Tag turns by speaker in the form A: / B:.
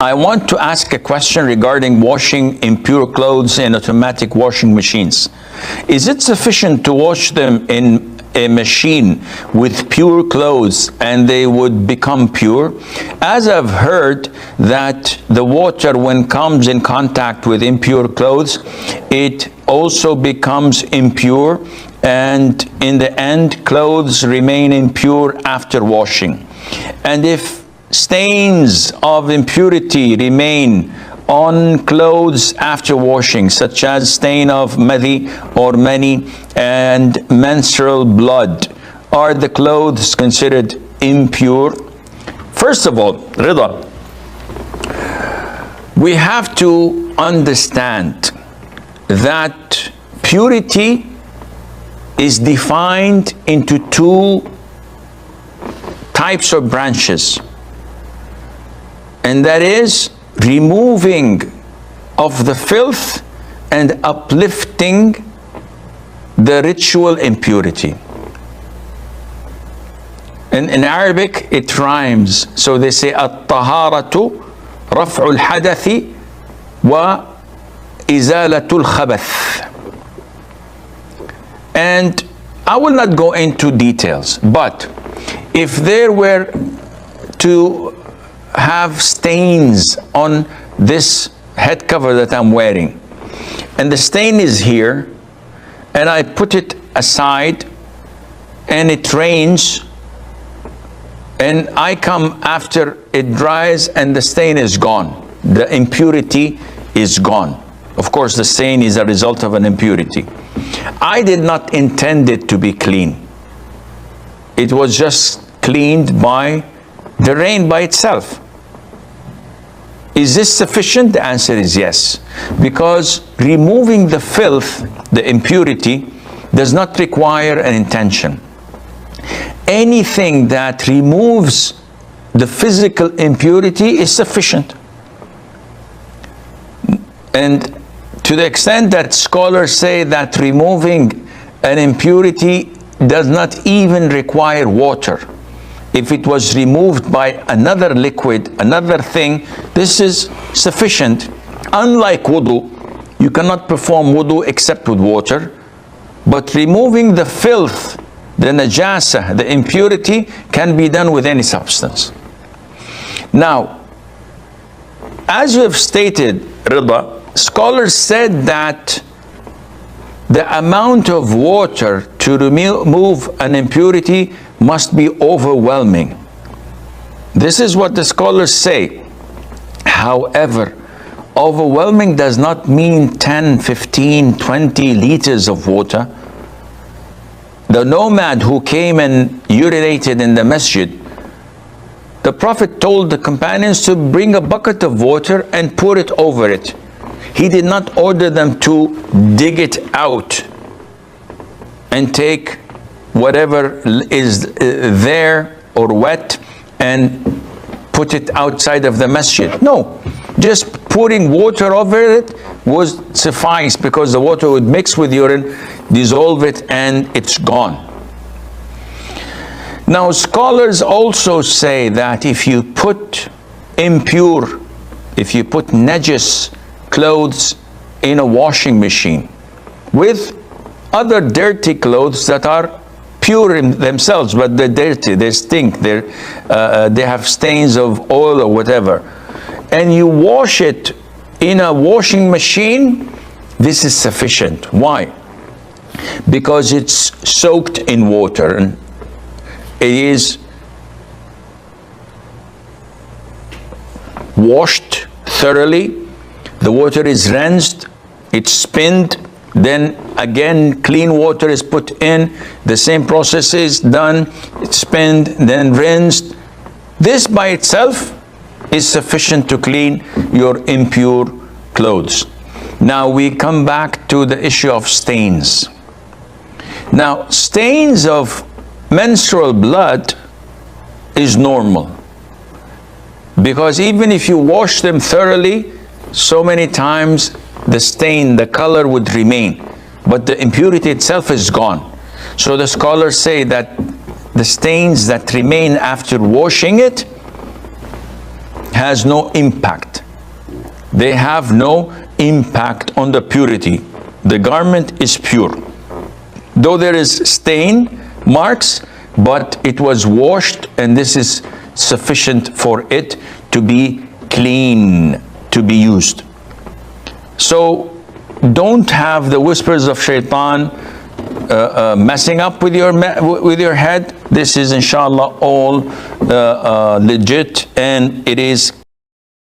A: I want to ask a question regarding washing impure clothes in automatic washing machines. Is it sufficient to wash them in a machine with pure clothes and they would become pure? As I've heard that the water, when comes in contact with impure clothes, it also becomes impure, and in the end clothes remain impure after washing. And if stains of impurity remain on clothes after washing, such as stain of madhi or mani and menstrual blood, are the clothes considered impure? First of all, Rida, we have to understand that purity is defined into two types of branches, and that is removing of the filth and uplifting the ritual impurity. And in Arabic it rhymes, so they say at-taharatu raf'ul hadathi wa izalatul khabath. And I will not go into details, but if there were to have stains on this head cover that I'm wearing, and the stain is here, and I put it aside, and it rains, and I come after it dries, and the stain is gone. The impurity is gone. Of course, the stain is a result of an impurity. I did not intend it to be clean. It was just cleaned by the rain by itself. Is this sufficient? The answer is yes. Because removing the filth, the impurity, does not require an intention. Anything that removes the physical impurity is sufficient. And to the extent that scholars say that removing an impurity does not even require water. If it was removed by another liquid, another thing, this is sufficient. Unlike wudu, you cannot perform wudu except with water. But removing the filth, the najasa, the impurity, can be done with any substance. Now, as you have stated, Rida, scholars said that the amount of water to remove an impurity must be overwhelming. This is what the scholars say. However, overwhelming does not mean 10, 15, 20 liters of water. The nomad who came and urinated in the masjid, the Prophet told the companions to bring a bucket of water and pour it over it. He did not order them to dig it out and take whatever is there or wet and put it outside of the masjid. No, just pouring water over it was suffice, because the water would mix with urine, dissolve it, and it's gone. Now, scholars also say that if you put impure, if you put najis clothes in a washing machine with other dirty clothes that are pure in themselves, but they're dirty, they stink, they have stains of oil or whatever, and you wash it in a washing machine, this is sufficient. Why? Because it's soaked in water, and it is washed thoroughly, the water is rinsed, it's spinned, then again clean water is put in, the same process is done, it's spinned, then rinsed. This by itself is sufficient to clean your impure clothes. Now we come back to the issue of stains. Now, stains of menstrual blood is normal, because even if you wash them thoroughly so many times, the stain, the color would remain, but the impurity itself is gone. So the scholars say that the stains that remain after washing it has no impact. they have no impact on the purity. The garment is pure. Though there is stain, marks, but it was washed, and this is sufficient for it to be clean, to be used. So don't have the whispers of shaitan messing up with your head. This is inshallah all legit, and it is